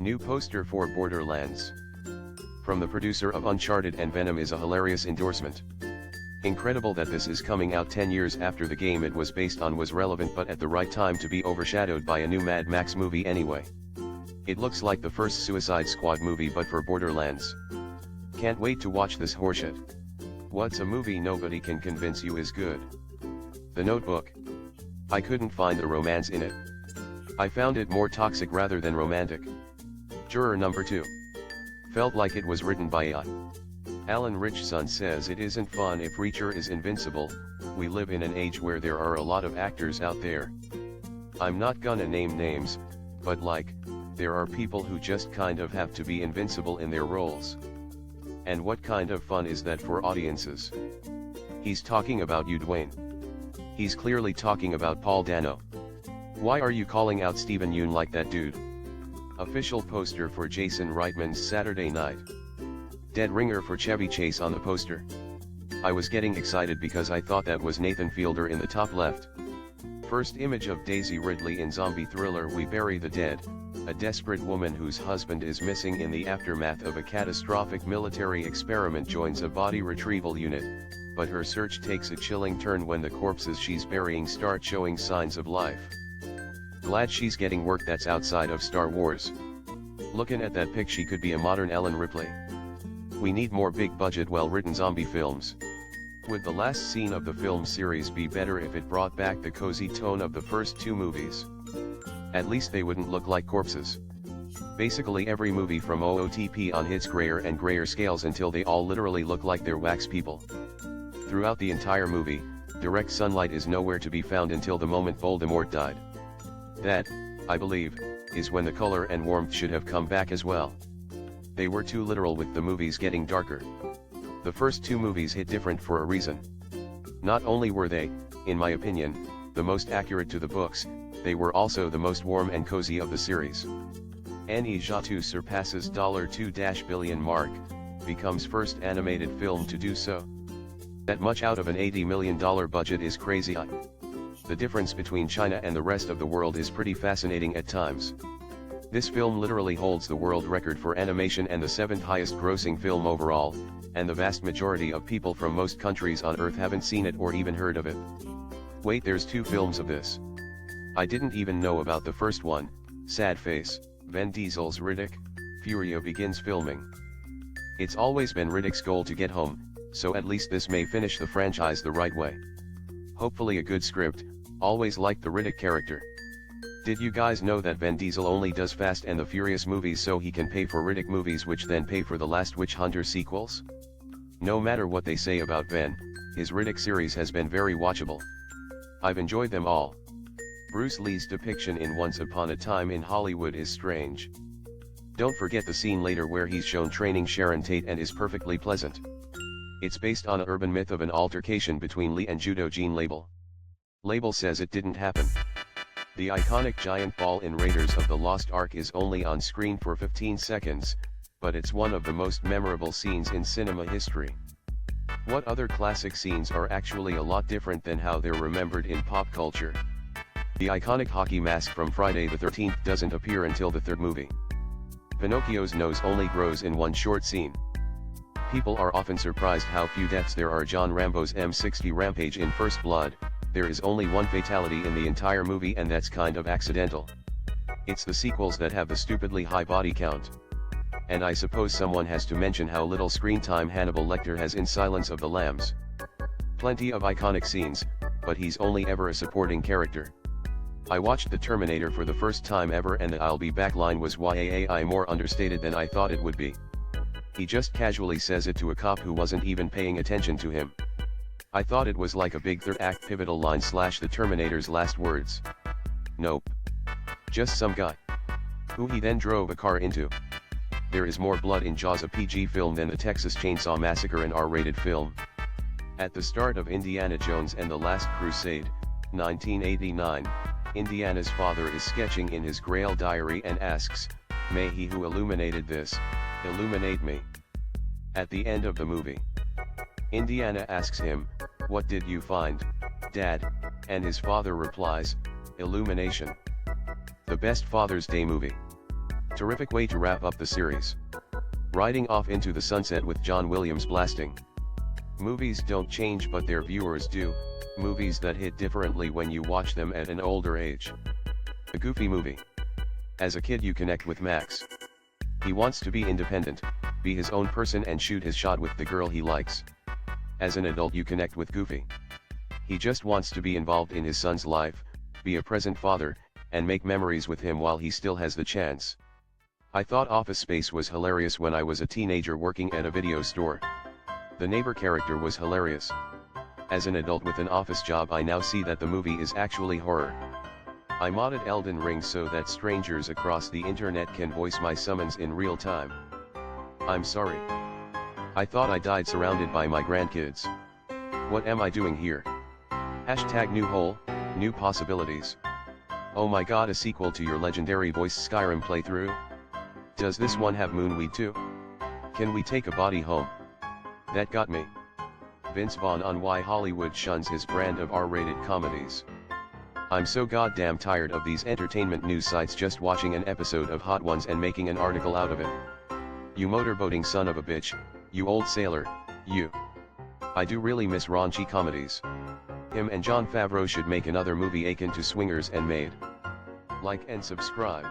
New poster for Borderlands. From the producer of Uncharted and Venom is a hilarious endorsement. Incredible that this is coming out 10 years after the game it was based on was relevant but at the right time to be overshadowed by a new Mad Max movie anyway. It looks like the first Suicide Squad movie but for Borderlands. Can't wait to watch this horseshit. What's a movie nobody can convince you is good? The Notebook. I couldn't find the romance in it. I found it more toxic rather than romantic. Juror number 2. Felt like it was written by AI. Alan Richson says it isn't fun if Reacher is invincible. We live in an age where there are a lot of actors out there. I'm not gonna name names, but like, there are people who just kind of have to be invincible in their roles. And what kind of fun is that for audiences? He's talking about you, Dwayne. He's clearly talking about Paul Dano. Why are you calling out Steven Yeun like that, dude? Official poster for Jason Reitman's Saturday Night. Dead ringer for Chevy Chase on the poster. I was getting excited because I thought that was Nathan Fielder in the top left. First image of Daisy Ridley in zombie thriller We Bury the Dead, a desperate woman whose husband is missing in the aftermath of a catastrophic military experiment joins a body retrieval unit, but her search takes a chilling turn when the corpses she's burying start showing signs of life. Glad she's getting work that's outside of Star Wars. Looking at that pic, she could be a modern Ellen Ripley. We need more big-budget well-written zombie films. Would the last scene of the film series be better if it brought back the cozy tone of the first 2 movies? At least they wouldn't look like corpses. Basically every movie from OOTP on hits grayer and grayer scales until they all literally look like they're wax people. Throughout the entire movie, direct sunlight is nowhere to be found until the moment Voldemort died. That, I believe, is when the color and warmth should have come back as well. They were too literal with the movies getting darker. The first 2 movies hit different for a reason. Not only were they, in my opinion, the most accurate to the books, they were also the most warm and cozy of the series. Annie Jatu surpasses $2 billion mark, becomes first animated film to do so. That much out of an $80 million budget is crazy. The difference between China and the rest of the world is pretty fascinating at times. This film literally holds the world record for animation and the 7th highest grossing film overall, and the vast majority of people from most countries on Earth haven't seen it or even heard of it. Wait, there's 2 films of this. I didn't even know about the first one. Sad face, Vin Diesel's Riddick, Furio begins filming. It's always been Riddick's goal to get home, so at least this may finish the franchise the right way. Hopefully a good script. Always liked the Riddick character. Did you guys know that Vin Diesel only does Fast and the Furious movies so he can pay for Riddick movies which then pay for the Last Witch Hunter sequels? No matter what they say about Vin, his Riddick series has been very watchable. I've enjoyed them all. Bruce Lee's depiction in Once Upon a Time in Hollywood is strange. Don't forget the scene later where he's shown training Sharon Tate and is perfectly pleasant. It's based on an urban myth of an altercation between Lee and Judo Gene Label. Label says it didn't happen. The iconic giant ball in Raiders of the Lost Ark is only on screen for 15 seconds, but it's one of the most memorable scenes in cinema history. What other classic scenes are actually a lot different than how they're remembered in pop culture? The iconic hockey mask from Friday the 13th doesn't appear until the 3rd movie. Pinocchio's nose only grows in one short scene. People are often surprised how few deaths there are. John Rambo's M60 Rampage in First Blood. There is only one fatality in the entire movie and that's kind of accidental. It's the sequels that have the stupidly high body count. And I suppose someone has to mention how little screen time Hannibal Lecter has in Silence of the Lambs. Plenty of iconic scenes, but he's only ever a supporting character. I watched The Terminator for the first time ever and the "I'll be back" line was way more understated than I thought it would be. He just casually says it to a cop who wasn't even paying attention to him. I thought it was like a big 3rd act pivotal line / the Terminator's last words. Nope. Just some guy. Who he then drove a car into. There is more blood in Jaws, a PG film, than the Texas Chainsaw Massacre, an R-rated film. At the start of Indiana Jones and the Last Crusade, 1989, Indiana's father is sketching in his Grail diary and asks, "May he who illuminated this, illuminate me." At the end of the movie, Indiana asks him, "What did you find, Dad?" And his father replies, "Illumination." The best Father's Day movie. Terrific way to wrap up the series. Riding off into the sunset with John Williams blasting. Movies don't change but their viewers do, movies that hit differently when you watch them at an older age. A Goofy movie. As a kid you connect with Max. He wants to be independent, be his own person and shoot his shot with the girl he likes. As an adult you connect with Goofy. He just wants to be involved in his son's life, be a present father, and make memories with him while he still has the chance. I thought Office Space was hilarious when I was a teenager working at a video store. The neighbor character was hilarious. As an adult with an office job I now see that the movie is actually horror. I modded Elden Ring so that strangers across the internet can voice my summons in real time. I'm sorry. I thought I died surrounded by my grandkids. What am I doing here? Hashtag new hole, new possibilities. Oh my god, a sequel to your legendary voice Skyrim playthrough? Does this one have Moonweed too? Can we take a body home? That got me. Vince Vaughn on why Hollywood shuns his brand of R-rated comedies. I'm so goddamn tired of these entertainment news sites just watching an episode of Hot Ones and making an article out of it. You motorboating son of a bitch, you old sailor, you. I do really miss raunchy comedies. Him and Jon Favreau should make another movie akin to Swingers and Maid. Like and subscribe.